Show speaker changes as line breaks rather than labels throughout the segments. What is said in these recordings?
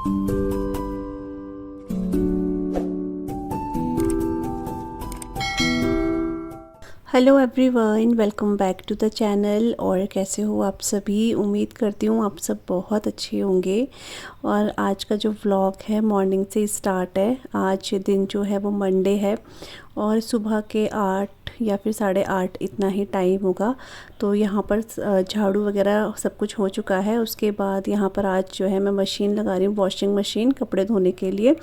Hello everyone, welcome back to the channel. और कैसे हो आप सभी? उम्मीद करती हूँ आप सब बहुत अच्छे होंगे। और आज का जो व्लॉग है मॉर्निंग से स्टार्ट है। आज दिन जो है वो मंडे है और सुबह के 8 या फिर 8:30 इतना ही टाइम होगा। तो यहाँ पर झाड़ू वगैरह सब कुछ हो चुका है। उसके बाद यहाँ पर आज जो है मैं मशीन लगा रही हूँ, वॉशिंग मशीन, कपड़े धोने के लिए।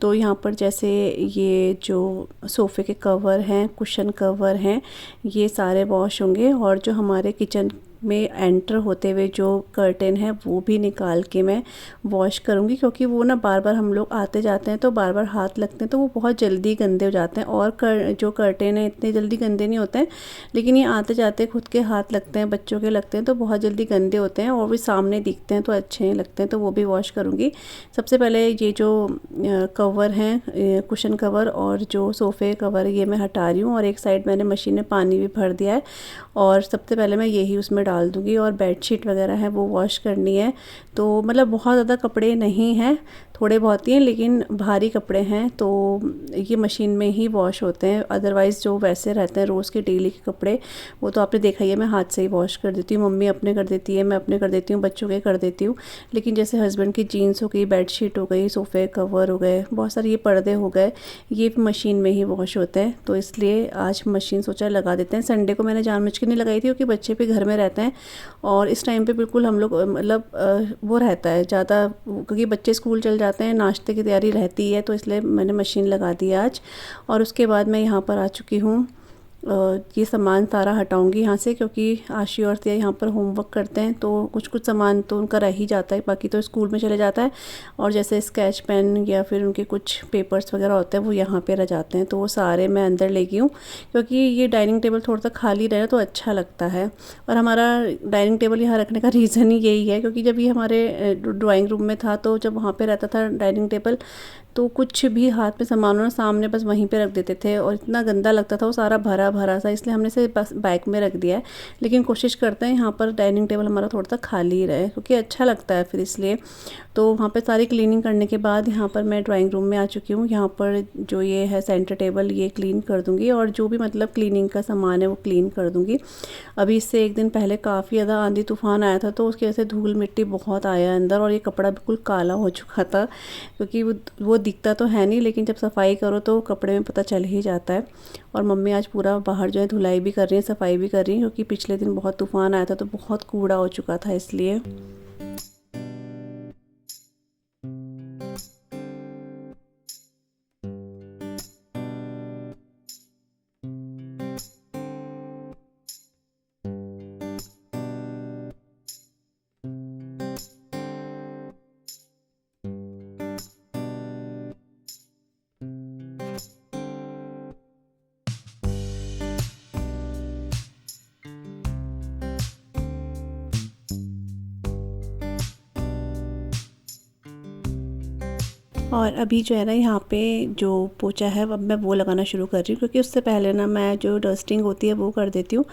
तो यहाँ पर जैसे ये जो सोफ़े के कवर हैं, कुशन कवर हैं, ये सारे वॉश होंगे। और जो हमारे किचन में एंटर होते हुए जो कर्टेन है वो भी निकाल के मैं वॉश करूँगी, क्योंकि वो ना बार बार हम लोग आते जाते हैं तो बार बार हाथ लगते हैं तो वो बहुत जल्दी गंदे हो जाते हैं। और जो कर्टेन है इतने जल्दी गंदे नहीं होते हैं, लेकिन ये आते जाते खुद के हाथ लगते हैं, बच्चों के लगते हैं तो बहुत जल्दी गंदे होते हैं। और भी सामने दिखते हैं तो अच्छे नहीं लगते हैं, तो वो भी वॉश करूँगी। सबसे पहले ये जो कवर हैं, कुशन कवर और जो सोफ़े कवर, ये मैं हटा रही हूँ। और एक साइड मैंने मशीन में पानी भी भर दिया है और सबसे पहले मैं यही उसमें डाल दूँगी। और बेडशीट वगैरह है वो वॉश करनी है। तो मतलब बहुत ज़्यादा कपड़े नहीं हैं, थोड़े बहुत ही हैं, लेकिन भारी कपड़े हैं तो ये मशीन में ही वॉश होते हैं। अदरवाइज़ जो वैसे रहते हैं रोज़ के डेली के कपड़े, वो तो आपने देखा ही है, मैं हाथ से ही वॉश कर देती हूँ। मम्मी अपने कर देती है, मैं अपने कर देती हूँ, बच्चों के कर देती हूँ। लेकिन जैसे हस्बैंड की जीन्स हो गई, बेडशीट हो गई, सोफ़े कवर हो गए, बहुत सारे ये पर्दे हो गए, ये मशीन में ही वॉश होते हैं। तो इसलिए आज मशीन सोचा लगा देते हैं। संडे को मैंने जानबूझ के नहीं लगाई थी क्योंकि बच्चे भी घर में रहते हैं और इस टाइम पे बिल्कुल हम लोग मतलब वो रहता है ज़्यादा, क्योंकि बच्चे स्कूल चल जाते हैं, नाश्ते की तैयारी रहती है, तो इसलिए मैंने मशीन लगा दी आज। और उसके बाद मैं यहाँ पर आ चुकी हूँ। ये सामान सारा हटाऊंगी यहाँ से, क्योंकि आशी और तिया यहाँ पर होमवर्क करते हैं तो कुछ कुछ सामान तो उनका रह ही जाता है, बाकी तो स्कूल में चले जाता है। और जैसे स्केच पेन या फिर उनके कुछ पेपर्स वगैरह होते हैं वो यहाँ पे रह जाते हैं, तो वो सारे मैं अंदर ले गई हूँ, क्योंकि ये डाइनिंग टेबल थोड़ा सा खाली रहे तो अच्छा लगता है। और हमारा डाइनिंग टेबल यहाँ रखने का रीज़न ही यही है, क्योंकि जब ये हमारे ड्राइंग रूम में था तो जब वहाँ पर रहता था डाइनिंग टेबल, तो कुछ भी हाथ में सामान हो सामने बस वहीं पे रख देते थे और इतना गंदा लगता था वो सारा भरा भरा सा, इसलिए हमने इसे बस बैग में रख दिया है। लेकिन कोशिश करते हैं यहाँ पर डाइनिंग टेबल हमारा थोड़ा सा खाली ही रहे, क्योंकि अच्छा लगता है फिर, इसलिए। तो वहाँ पे सारी क्लीनिंग करने के बाद यहाँ पर मैं ड्राइंग रूम में आ चुकी हूँ। यहाँ पर जो ये है सेंटर टेबल, ये क्लीन कर दूँगी और जो भी मतलब क्लीनिंग का सामान है वो क्लीन कर दूँगी। अभी इससे एक दिन पहले काफ़ी ज़्यादा आंधी तूफ़ान आया था तो उसकी वजह से धूल मिट्टी बहुत आया अंदर और ये कपड़ा बिल्कुल काला हो चुका था, क्योंकि वो दिखता तो है नहीं, लेकिन जब सफाई करो तो कपड़े में पता चल ही जाता है। और मम्मी आज पूरा बाहर जो है धुलाई भी कर रही है, सफाई भी कर रही है, क्योंकि पिछले दिन बहुत तूफ़ान आया था तो बहुत कूड़ा हो चुका था, इसलिए। और अभी जो है ना यहाँ पे जो पोछा है अब मैं वो लगाना शुरू कर रही हूँ, क्योंकि उससे पहले ना मैं जो डस्टिंग होती है वो कर देती हूँ।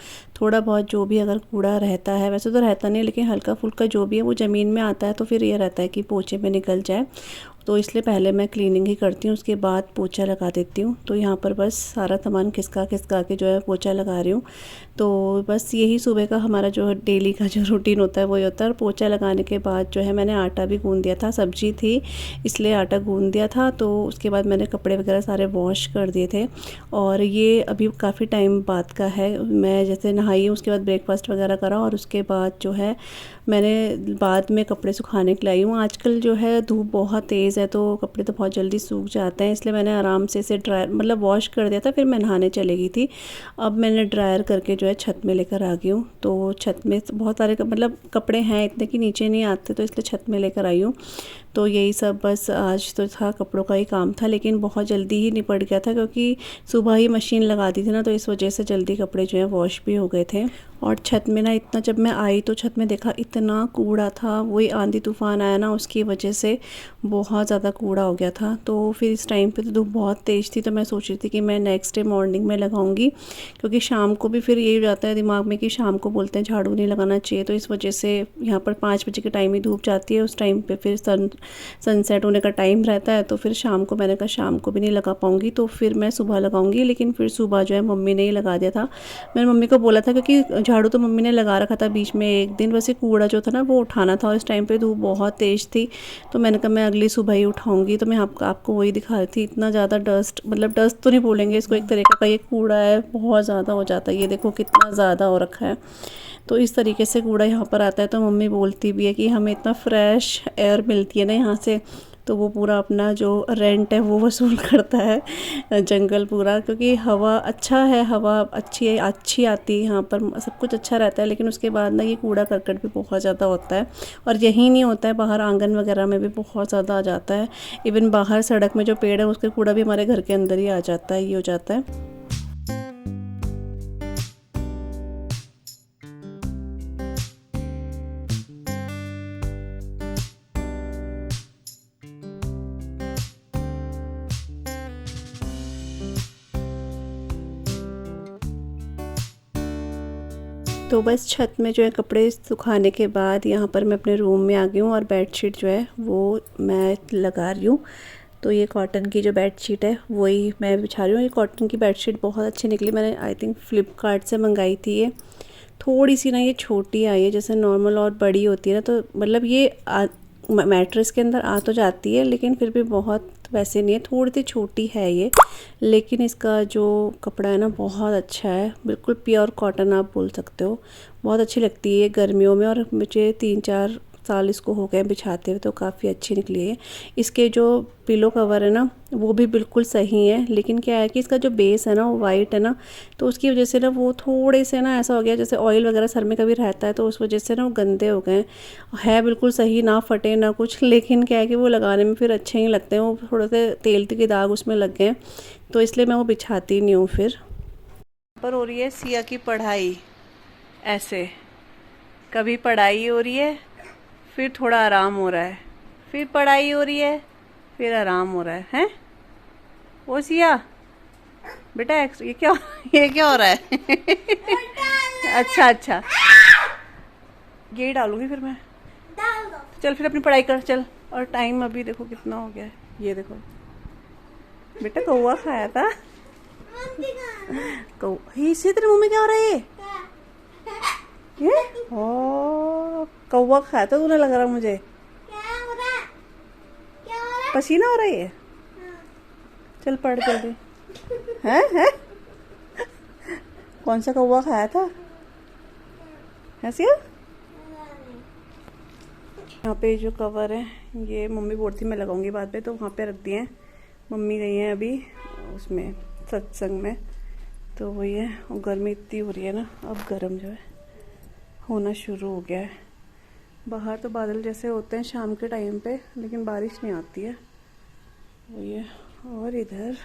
थोड़ा बहुत जो भी अगर कूड़ा रहता है, वैसे तो रहता नहीं, लेकिन हल्का फुल्का जो भी है वो ज़मीन में आता है तो फिर ये रहता है कि पोछे में निकल जाए, तो इसलिए पहले मैं क्लीनिंग ही करती हूँ, उसके बाद पोछा लगा देती हूँ। तो यहाँ पर बस सारा सामान खिसका खिसका के जो है पोछा लगा रही हूँ। तो बस यही सुबह का हमारा जो डेली का जो रूटीन होता है वही होता है। और पोछा लगाने के बाद जो है मैंने आटा भी गूँध दिया था, सब्जी थी इसलिए आटा गूँध दिया था। तो उसके बाद मैंने कपड़े वगैरह सारे वॉश कर दिए थे। और ये अभी काफ़ी टाइम बाद का है, मैं जैसे नहाई हूँ उसके बाद ब्रेकफास्ट वगैरह करा और उसके बाद जो है मैंने बाद में कपड़े सुखाने के लाई हूँ। आजकल जो है धूप बहुत तेज़ है तो कपड़े तो बहुत जल्दी सूख जाते हैं, इसलिए मैंने आराम से इसे ड्रायर मतलब वॉश कर दिया था, फिर मैं नहाने चली गई थी। अब मैंने ड्रायर करके जो है छत में लेकर आ गई हूँ। तो छत में बहुत सारे मतलब कपड़े हैं इतने कि नीचे नहीं आते, तो इसलिए छत में लेकर आई हूँ। तो यही सब बस आज तो था, कपड़ों का ही काम था, लेकिन बहुत जल्दी ही निपट गया था क्योंकि सुबह ही मशीन लगा दी थी ना, तो इस वजह से जल्दी कपड़े जो हैं वॉश भी हो गए थे। और छत में ना इतना, जब मैं आई तो छत में देखा इतना कूड़ा था, वही आंधी तूफ़ान आया ना उसकी वजह से बहुत ज़्यादा कूड़ा हो गया था। तो फिर इस टाइम पे तो धूप बहुत तेज़ थी, तो मैं सोच रही थी कि मैं नेक्स्ट डे मॉर्निंग में लगाऊंगी, क्योंकि शाम को भी फिर यही हो जाता है दिमाग में कि शाम को बोलते हैं झाड़ू नहीं लगाना चाहिए। तो इस वजह से यहाँ पर 5 बजे के टाइम ही धूप जाती है, उस टाइम पर फिर सनसेट होने का टाइम रहता है, तो फिर शाम को मैंने कहा शाम को भी नहीं लगा पाऊँगी, तो फिर मैं सुबह लगाऊंगी। लेकिन फिर सुबह जो है मम्मी ने ही लगा दिया था। मैंने मम्मी को बोला था, क्योंकि झाड़ू तो मम्मी ने लगा रखा था बीच में एक दिन, वैसे कूड़ा जो था ना वो उठाना था, और इस टाइम पे धूप बहुत तेज़ थी, तो मैंने कहा मैं अगली सुबह ही उठाऊंगी। तो मैं आपको वही दिखा रही थी, इतना ज़्यादा डस्ट, मतलब डस्ट तो नहीं बोलेंगे इसको, एक तरीके का ये कूड़ा है, बहुत ज़्यादा हो जाता है। ये देखो कितना ज़्यादा हो रखा है। तो इस तरीके से कूड़ा यहाँ पर आता है। तो मम्मी बोलती भी है कि हमें इतना फ्रेश एयर मिलती है ना यहाँ से, तो वो पूरा अपना जो रेंट है वो वसूल करता है जंगल पूरा, क्योंकि हवा अच्छा है, हवा अच्छी आती है यहाँ पर, सब कुछ अच्छा रहता है। लेकिन उसके बाद ना ये कूड़ा करकट भी बहुत ज़्यादा होता है, और यही नहीं होता है, बाहर आंगन वगैरह में भी बहुत ज़्यादा आ जाता है। इवन बाहर सड़क में जो पेड़ है उसके कूड़ा भी हमारे घर के अंदर ही आ जाता है, ये हो जाता है। तो बस छत में जो है कपड़े सुखाने के बाद यहाँ पर मैं अपने रूम में आ गई हूँ, और बेडशीट जो है वो मैं लगा रही हूँ। तो ये कॉटन की जो बेडशीट है वही मैं बिछा रही हूँ। ये कॉटन की बेडशीट बहुत अच्छी निकली, मैंने आई थिंक फ्लिपकार्ट से मंगाई थी। ये थोड़ी सी ना ये छोटी आई है, जैसे नॉर्मल और बड़ी होती है ना, तो मतलब ये मैट्रेस के अंदर आ तो जाती है, लेकिन फिर भी बहुत वैसे नहीं है, थोड़ी सी छोटी है ये। लेकिन इसका जो कपड़ा है ना बहुत अच्छा है, बिल्कुल प्योर कॉटन आप बोल सकते हो, बहुत अच्छी लगती है गर्मियों में। और मुझे 3-4 साल इसको हो गए बिछाते हुए, तो काफ़ी अच्छी निकली है। इसके जो पिलो कवर है ना वो भी बिल्कुल सही है, लेकिन क्या है कि इसका जो बेस है ना वो वाइट है ना, तो उसकी वजह से ना वो थोड़े से ना ऐसा हो गया, जैसे ऑयल वगैरह सर में कभी रहता है तो उस वजह से ना वो गंदे हो गए। है बिल्कुल सही, ना फटे ना कुछ, लेकिन क्या है कि वो लगाने में फिर अच्छे ही लगते हैं, वो थोड़े से तेल के दाग उसमें लग गए, तो इसलिए मैं वो बिछाती नहीं हूँ। फिर पर हो रही है सिया की पढ़ाई, ऐसे कभी पढ़ाई हो रही है, फिर थोड़ा आराम हो रहा है, फिर पढ़ाई हो रही है, फिर आराम हो रहा है। हैं वो सिया बेटा, ये क्या हो रहा है अच्छा अच्छा, यही डालूंगी फिर मैं, चल फिर अपनी पढ़ाई कर चल। और टाइम अभी देखो कितना हो गया है, ये देखो बेटा कौवा खाया था, कौवा इसी तेरे मुंह में क्या हो रहा है, ये ओ कौवा खाया था तूने, लग रहा मुझे पसीना हो रहा है। चल पढ़ जल्दी। है कौन सा कौवा खाया था ऐसे? यहाँ पे जो कवर है ये मम्मी बोलती मैं लगाऊंगी बाद में, तो वहाँ पे रख दिए हैं। मम्मी गई हैं अभी उसमें सत्संग में, तो वही है। और गर्मी इतनी हो रही है ना, अब गर्म जो है होना शुरू हो गया है। बाहर तो बादल जैसे होते हैं शाम के टाइम पे, लेकिन बारिश नहीं आती है, वही है। और इधर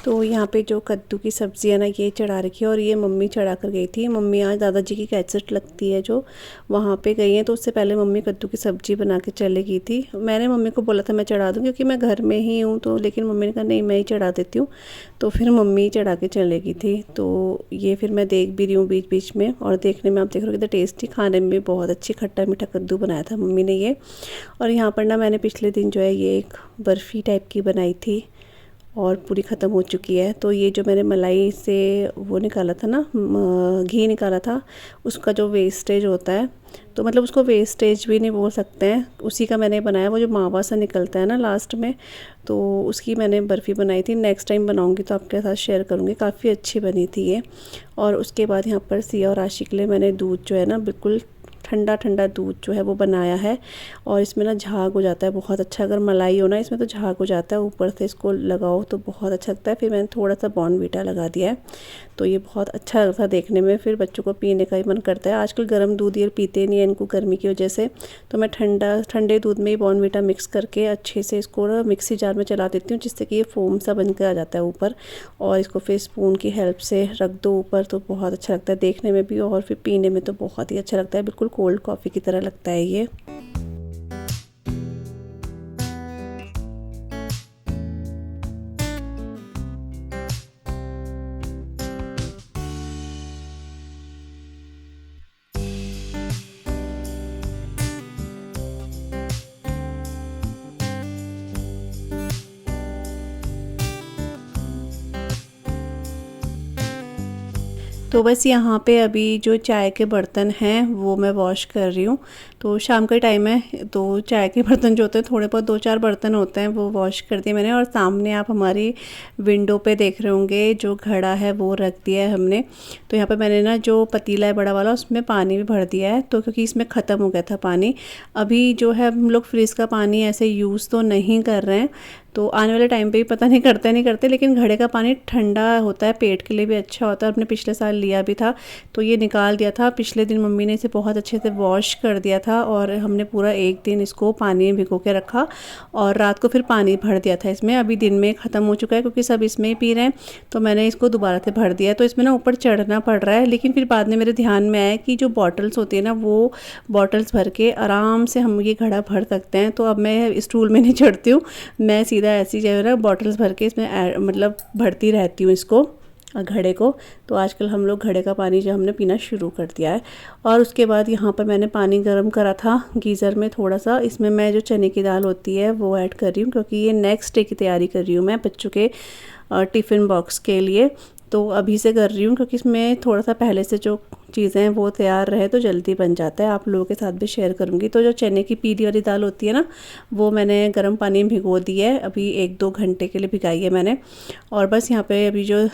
तो यहाँ पे जो कद्दू की सब्ज़ी है ना ये चढ़ा रखी है, और ये मम्मी चढ़ा कर गई थी। मम्मी आज दादाजी की कैसेट लगती है जो, वहाँ पे गई हैं, तो उससे पहले मम्मी कद्दू की सब्ज़ी बना के चली गई थी। मैंने मम्मी को बोला था मैं चढ़ा दूँ, क्योंकि मैं घर में ही हूँ, तो लेकिन मम्मी ने कहा नहीं मैं ही चढ़ा देती हूँ, तो फिर मम्मी ही चढ़ा के चले गई थी। तो ये फिर मैं देख भी रही हूँ बीच बीच में, और देखने में आप देख रहे हो कितना टेस्टी, खाने में भी बहुत अच्छी खट्टा मीठा कद्दू बनाया था मम्मी ने ये। और यहाँ पर ना मैंने पिछले दिन जो है ये एक बर्फ़ी टाइप की बनाई थी, और पूरी ख़त्म हो चुकी है। तो ये जो मैंने मलाई से वो निकाला था ना, घी निकाला था, उसका जो वेस्टेज होता है, तो मतलब उसको वेस्टेज भी नहीं बोल सकते हैं, उसी का मैंने बनाया। वो जो मावा सा निकलता है ना लास्ट में, तो उसकी मैंने बर्फ़ी बनाई थी। नेक्स्ट टाइम बनाऊंगी तो आपके साथ शेयर करूंगी, काफ़ी अच्छी बनी थी ये। और उसके बाद यहाँ पर सिया और आशिक के लिए मैंने दूध जो है ना बिल्कुल ठंडा ठंडा दूध जो है वो बनाया है। और इसमें ना झाग हो जाता है बहुत अच्छा, अगर मलाई हो ना इसमें तो झाग हो जाता है, ऊपर से इसको लगाओ तो बहुत अच्छा लगता है। फिर मैंने थोड़ा सा बॉर्नवीटा लगा दिया है, तो ये बहुत अच्छा लगता है देखने में। फिर बच्चों को पीने का ही मन करता है। आजकल गर्म दूध ये पीते नहीं है इनको गर्मी की वजह से, तो मैं ठंडे दूध में ही बॉर्नवीटा मिक्स करके अच्छे से इसको ना मिक्सी जार में चला देती हूँ, जिससे कि ये फोम सा बनकर आ जाता है ऊपर। और इसको फिर स्पून की हेल्प से रख दो ऊपर, तो बहुत अच्छा लगता है देखने में भी और फिर पीने में तो बहुत ही अच्छा लगता है। बिल्कुल कोल्ड कॉफ़ी की तरह लगता है ये। तो बस यहाँ पे अभी जो चाय के बर्तन हैं वो मैं वॉश कर रही हूँ। तो शाम का टाइम है, तो चाय के बर्तन जो होते हैं थोड़े बहुत 2-4 बर्तन होते हैं वो वॉश कर दिए मैंने। और सामने आप हमारी विंडो पे देख रहे होंगे जो घड़ा है वो रख दिया है हमने। तो यहाँ पे मैंने ना जो पतीला है बड़ा वाला उसमें पानी भी भर दिया है, तो क्योंकि इसमें ख़त्म हो गया था पानी। अभी जो है हम लोग फ्रिज का पानी ऐसे यूज़ तो नहीं कर रहे हैं, तो आने वाले टाइम पे भी पता नहीं करते, लेकिन घड़े का पानी ठंडा होता है, पेट के लिए भी अच्छा होता है। अपने पिछले साल लिया भी था तो ये निकाल दिया था। पिछले दिन मम्मी ने इसे बहुत अच्छे से वॉश कर दिया था और हमने पूरा एक दिन इसको पानी में भिगो के रखा और रात को फिर पानी भर दिया था इसमें। अभी दिन में ख़त्म हो चुका है क्योंकि सब इसमें ही पी रहे हैं, तो मैंने इसको दोबारा से भर दिया। तो इसमें ना ऊपर चढ़ना पड़ रहा है, लेकिन फिर बाद में मेरे ध्यान में आया कि जो बॉटल्स होती है ना वो बॉटल्स भर के आराम से हम ये घड़ा भर सकते हैं। तो अब मैं स्टूल में नहीं चढ़ती हूँ, मैं सीधा ऐसी जो है ना बॉटल्स भर के इसमें मतलब भरती रहती हूँ इसको घड़े को। तो आजकल हम लोग घड़े का पानी जो हमने पीना शुरू कर दिया है। और उसके बाद यहाँ पर मैंने पानी गर्म करा था गीज़र में थोड़ा सा, इसमें मैं जो चने की दाल होती है वो ऐड कर रही हूँ, क्योंकि ये नेक्स्ट डे की तैयारी कर रही हूँ मैं बच्चों के टिफ़िन बॉक्स के लिए। तो अभी से कर रही हूँ क्योंकि इसमें थोड़ा सा पहले से जो चीज़ें हैं वो तैयार रहे तो जल्दी बन जाता है। आप लोगों के साथ भी शेयर करूँगी। तो जो चने की पीली वाली दाल होती है ना वो मैंने गर्म पानी में भिगो दी है, अभी 1-2 घंटे के लिए भिगाई है मैंने। और बस यहाँ पे अभी जो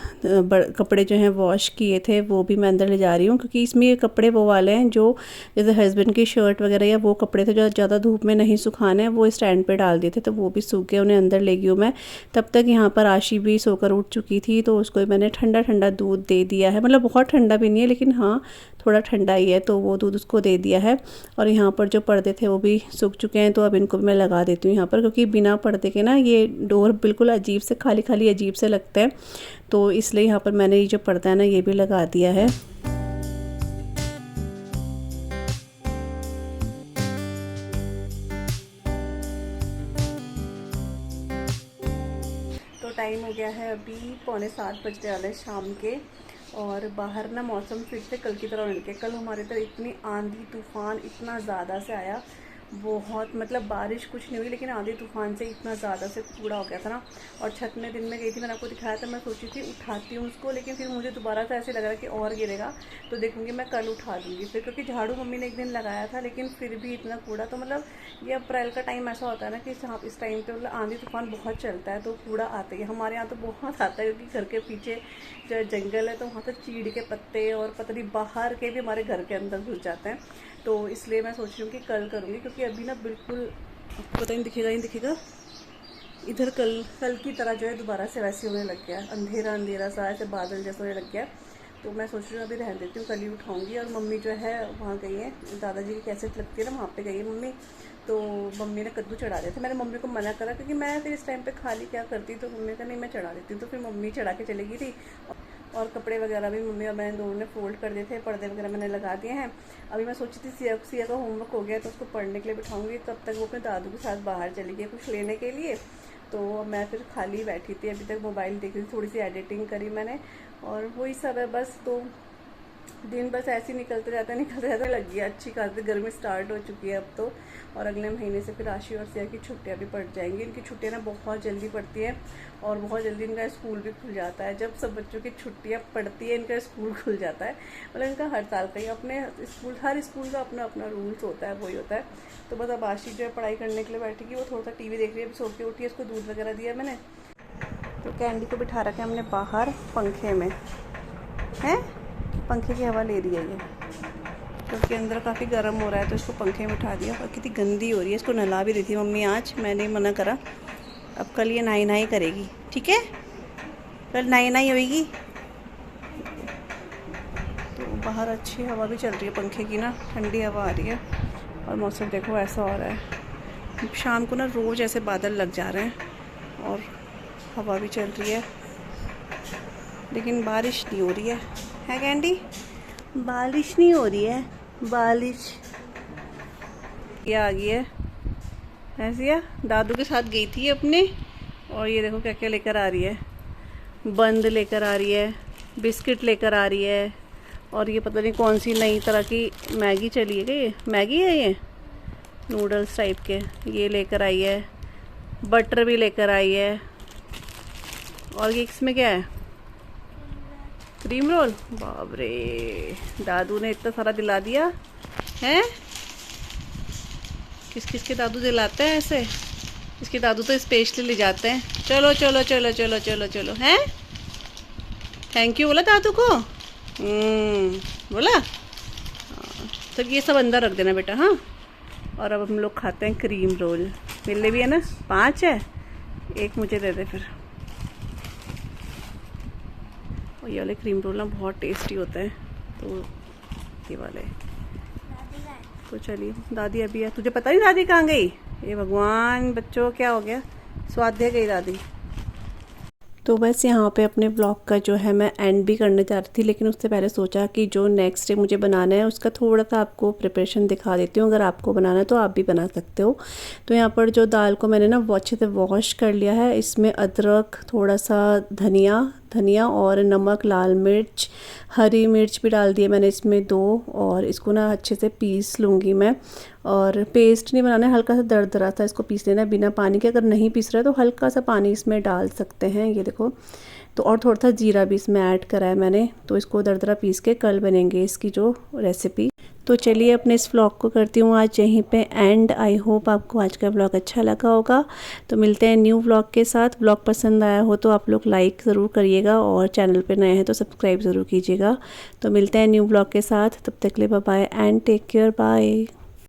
कपड़े जो हैं वॉश किए थे वो भी मैं अंदर ले जा रही हूँ, क्योंकि इसमें ये कपड़े वो वाले हैं जो जैसे हस्बैंड की शर्ट वगैरह या वो कपड़े थे जो ज़्यादा धूप में नहीं सुखाने हैं, वो स्टैंड पर डाल दिए थे, तो वो भी सूख गए, उन्हें अंदर ले गई हूँ मैं। तब तक यहाँ पर आशी भी सोकर उठ चुकी थी, तो उसको मैंने ठंडा ठंडा दूध दे दिया है। मतलब बहुत ठंडा भी नहीं है, लेकिन हाँ थोड़ा ठंडा ही है, तो वो दूध उसको दे दिया है। और यहाँ पर जो पर्दे थे वो भी सूख चुके हैं, तो अब इनको भी मैं लगा देती हूँ यहाँ पर, क्योंकि बिना पर्दे के ना ये डोर बिल्कुल अजीब से खाली खाली अजीब से लगते हैं, तो इसलिए यहाँ पर मैंने ये जो पर्दा है ना ये भी लगा दिया है। तो टाइम हो गया है अभी 6:45 बजने वाले शाम के, और बाहर ना मौसम फिर से कल की तरह होने लगे। कल हमारे इधर इतनी आंधी तूफान इतना ज़्यादा से आया, बहुत मतलब बारिश कुछ नहीं हुई, लेकिन आंधी तूफान से इतना ज़्यादा से कूड़ा हो गया था ना। और छत में दिन में गई थी, मैंने आपको दिखाया था, मैं सोची थी उठाती हूँ उसको, लेकिन फिर मुझे दोबारा से ऐसे लग रहा कि और गिरेगा, तो देखूँगी मैं कल उठा दूँगी फिर, क्योंकि झाड़ू मम्मी ने एक दिन लगाया था लेकिन फिर भी इतना कूड़ा। तो मतलब ये अप्रैल का टाइम ऐसा होता है ना कि इस टाइम पर मतलब आंधी तूफान बहुत चलता है, तो कूड़ा आता है। हमारे यहाँ तो बहुत आता है, क्योंकि घर के पीछे जो जंगल है, तो वहाँ तो चीड़ के पत्ते और पता नहीं बाहर के भी हमारे घर के अंदर घुस जाते हैं। तो इसलिए मैं सोच रही हूँ कि कल करूँगी, क्योंकि अभी ना बिल्कुल पता नहीं दिखेगा इधर कल की तरह जो है दोबारा से वैसे होने लग गया, अंधेरा सा ऐसे बादल जैसा होने लग गया। तो मैं सोच रही हूँ अभी रहने देती हूँ, कल ही उठाऊँगी। और मम्मी जो है वहाँ गई है, दादाजी की कैसेट लगती है ना वहाँ पे गई है मम्मी, तो मम्मी ने कद्दू चढ़ा दिया था। मैंने मम्मी को मना करा, क्योंकि मैं फिर इस टाइम पे खाली क्या करती, तो मम्मी का नहीं मैं चढ़ा देती हूँ, तो फिर मम्मी चढ़ा के चली गई थी। और कपड़े वगैरह भी मम्मी और मैंने दोनों ने फोल्ड कर दिए थे, पर्दे वगैरह मैंने लगा दिए हैं। अभी मैं सोची थी सिया का होमवर्क हो गया तो उसको पढ़ने के लिए बिठाऊंगी, तब तक वो अपने दादू के साथ बाहर चली गई कुछ लेने के लिए। तो मैं फिर खाली बैठी थी, अभी तक मोबाइल देख रही थी, थोड़ी सी एडिटिंग करी मैंने, और वही सब है बस। तो दिन बस ऐसे ही निकलते रहते लग गया। अच्छी खासी गर्मी स्टार्ट हो चुकी है अब तो, और अगले महीने से फिर आशी और सिया की छुट्टियां भी पड़ जाएंगी। इनकी छुट्टियां ना बहुत जल्दी पड़ती हैं, और बहुत जल्दी इनका स्कूल भी खुल जाता है। जब सब बच्चों की छुट्टियां पड़ती है इनका स्कूल खुल जाता है। मतलब इनका हर साल का ही अपने हर स्कूल का अपना अपना रूल्स होता है, वही होता है। तो बस अब आशी जो है पढ़ाई करने के लिए बैठेगी, वो थोड़ा सा टीवी देख रही है, अभी सो के उठी है, इसको दूध वगैरह दिया मैंने। तो कैंडी को बिठा रखा है हमने बाहर पंखे में, है पंखे की हवा ले रही है ये। क्योंकि अंदर काफ़ी गर्म हो रहा है तो इसको पंखे में उठा दिया। और कितनी गंदी हो रही है, इसको नहला भी दी थी मम्मी आज, मैंने मना करा। अब कल ये नहाई नहाई करेगी, ठीक है, कल नहाई नहाई होगी। तो बाहर अच्छी हवा भी चल रही है पंखे की ना, ठंडी हवा आ रही है। और मौसम देखो ऐसा हो रहा है, शाम को ना रोज़ ऐसे बादल लग जा रहे हैं और हवा भी चल रही है, लेकिन बारिश नहीं हो रही है कैंडी? बारिश नहीं हो रही है, बारिश। ये आ गई है ऐसी है, दादू के साथ गई थी अपने, और ये देखो क्या क्या लेकर आ रही है। बंद लेकर आ रही है, बिस्किट लेकर आ रही है, और ये पता नहीं कौन सी नई तरह की मैगी चली है, ये मैगी है, ये नूडल्स टाइप के, ये लेकर आई है। बटर भी लेकर आई है। और ये इसमें क्या है? Cream roll. बाप रे, दादू ने इतना सारा दिला दिया है। किस किस के दादू दिलाते हैं ऐसे? इसके दादू तो स्पेशली ले जाते हैं। चलो चलो चलो चलो चलो चलो, हैं? थैंक यू बोला दादू को? बोला। तो ये सब अंदर रख देना बेटा, हाँ। और अब हम लोग खाते हैं क्रीम रोल। मिलने भी है ना, 5 है, एक मुझे दे दे फिर। और ये वाले क्रीम रोल ना बहुत टेस्टी होते हैं, तो ये वाले। तो चलिए, दादी अभी है, तुझे पता नहीं दादी कहाँ गई? ये भगवान, बच्चों क्या हो गया, स्वाद दे गई दादी। तो बस यहाँ पे अपने ब्लॉग का जो है मैं एंड भी करने जा रही थी, लेकिन उससे पहले सोचा कि जो नेक्स्ट डे मुझे बनाना है उसका थोड़ा सा आपको प्रिपरेशन दिखा देती हूँ। अगर आपको बनाना है तो आप भी बना सकते हो। तो यहाँ पर जो दाल को मैंने ना अच्छे से वॉश कर लिया है, इसमें अदरक, थोड़ा सा धनिया और नमक, लाल मिर्च, हरी मिर्च भी डाल दिए मैंने इसमें 2, और इसको ना अच्छे से पीस लूँगी मैं। और पेस्ट नहीं बनाना है, हल्का सा दरदरा सा इसको पीस लेना है बिना पानी के। अगर नहीं पीस रहा है तो हल्का सा पानी इसमें डाल सकते हैं, ये देखो। तो और थोड़ा सा जीरा भी इसमें ऐड करा है मैंने। तो इसको दरदरा पीस के कल बनेंगे इसकी जो रेसिपी। तो चलिए अपने इस व्लॉग को करती हूँ आज यहीं पे एंड। आई होप आपको आज का व्लॉग अच्छा लगा होगा। तो मिलते हैं न्यू व्लॉग के साथ। व्लॉग पसंद आया हो तो आप लोग लाइक ज़रूर करिएगा, और चैनल पे नए हैं तो सब्सक्राइब ज़रूर कीजिएगा। तो मिलते हैं न्यू व्लॉग के साथ, तब तक के लिए bye bye and take care, bye.